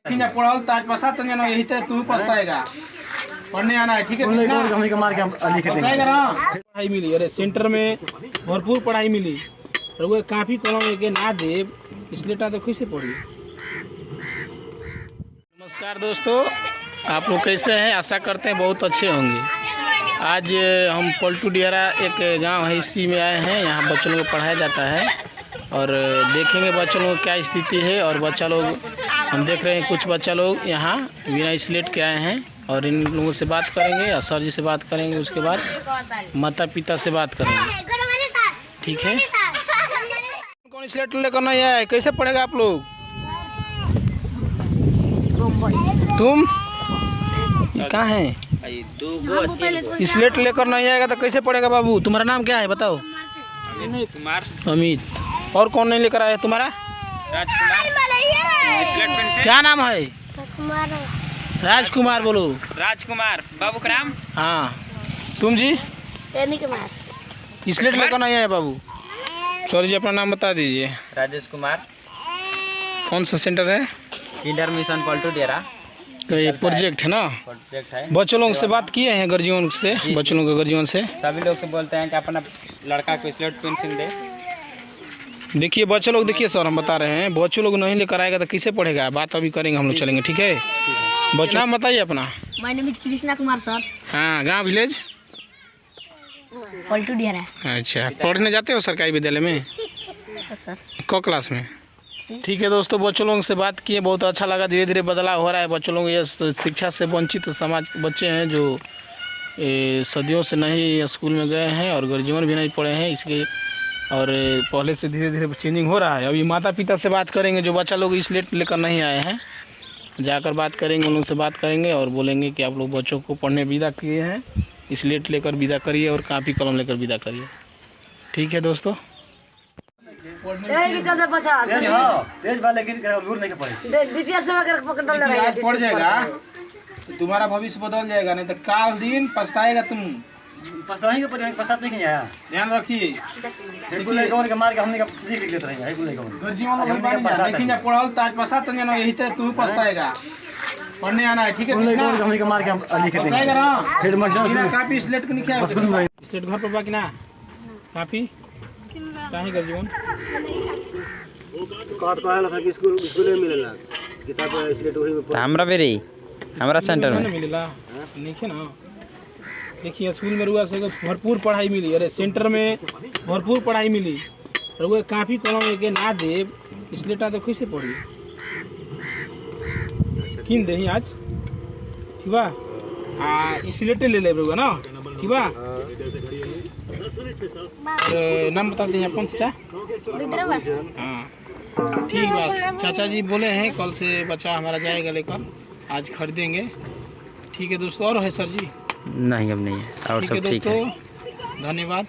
पढ़ल ताज पसा तो यही तो तू पछताएगा। पढ़ने आना है, ठीक है? पढ़ाई मिली, अरे सेंटर में भरपूर पढ़ाई मिली। वो काफी कलम के ना दे इसलिए तो कैसे पढ़ी। नमस्कार दोस्तों, आप लोग कैसे हैं? आशा करते हैं बहुत अच्छे होंगे। आज हम पलटू डिहरा एक गांव है, इसी में आए हैं। यहाँ बच्चों लोग को पढ़ाया जाता है और देखेंगे बच्चों लोग क्या स्थिति है। और बच्चा लोग हम देख रहे हैं, कुछ बच्चा लोग यहाँ बिना स्लेट के आए हैं और इन लोगों से बात करेंगे और सर जी से बात करेंगे। उसके बाद माता पिता से बात करेंगे, ठीक है? कौन स्लेट लेकर नहीं आए? कैसे पढ़ेगा आप लोग? तुम कहाँ हैं? स्लेट लेकर नहीं आएगा तो कैसे पढ़ेगा बाबू? तुम्हारा नाम क्या है बताओ? अमित। और कौन नहीं लेकर आया तुम्हारा? राजकुमार। क्या नाम है? राजकुमार। बोलो। राजकुमार। बाबू का नाम? हाँ। तुम जी? स्लेट लेकर नहीं आए बाबू? सॉरी जी, अपना नाम बता दीजिए। राजेश कुमार। कौन सा सेंटर है? Inter mission Paltu Dihra. तो ये प्रोजेक्ट है ना? प्रोजेक्ट है। बच्चों लोगों से बात किए हैं, गर्जियन से? बच्चों लोगों के गर्जियन से सभी लोग से बोलते हैं कि अपना लड़का को स्लेट पेंसिल दे। देखिए बच्चे लोग, देखिए सर हम बता रहे हैं, बच्चों लोग नहीं लेकर आएगा तो कैसे पढ़ेगा? बात अभी करेंगे, हम लोग चलेंगे, ठीक है? बच्चा नाम बताइए अपना। My name is Krishna Kumar sir. हाँ, गांव विलेज पलटू डिहरा। अच्छा, पढ़ने जाते हो सरकारी विद्यालय में? सर क क्लास में? ठीक है दोस्तों, बच्चों लोगों से बात किए, बहुत अच्छा लगा। धीरे धीरे बदलाव हो रहा है। बच्चों लोग ये शिक्षा से वंचित समाज के बच्चे हैं जो सदियों से नहीं स्कूल में गए हैं और गर्जियन भी नहीं पढ़े हैं, इसके और पहले से धीरे धीरे चेंजिंग हो रहा है। अभी माता पिता से बात करेंगे, जो बच्चा लोग स्लेट लेकर नहीं आए हैं, जाकर बात करेंगे, उन लोगों से बात करेंगे और बोलेंगे कि आप लोग बच्चों को पढ़ने विदा किए हैं, स्लेट लेकर विदा करिए और कापी कलम लेकर विदा करिए, ठीक है दोस्तों? आज पढ़ जाएगा तो तुम्हारा भविष्य बदल जाएगा, नहीं तो काल दिन पछताएगा तुम। ध्यान रखिए। पढ़ल ताज पसा तो यही तो तू पछताएगा। पढ़ने आना है, ठीक है? कापी स्लेट के लिखा है। स्लेट घर पर बाकी ना कापी काहे गर्जियन हमरा बेरी हमरा सेंटर में मिलेला लिखे ना। देखिए स्कूल में रुआ से भरपूर पढ़ाई मिली, अरे सेंटर में भरपूर पढ़ाई मिली। और वो काफी कलम के ना दे इसलिए तो कैसे पढ़ी। किन दही आज, ठीक बा? इसलिए ले ले ना, ठीक बा? नाम बता दें अपन चाचा। हाँ ठीक बस, चाचा जी बोले हैं कल से बच्चा हमारा जाएगा लेकर, आज खरीदेंगे, ठीक है दोस्तों? और है सर जी? नहीं, अब नहीं है, और सब ठीक है। धन्यवाद।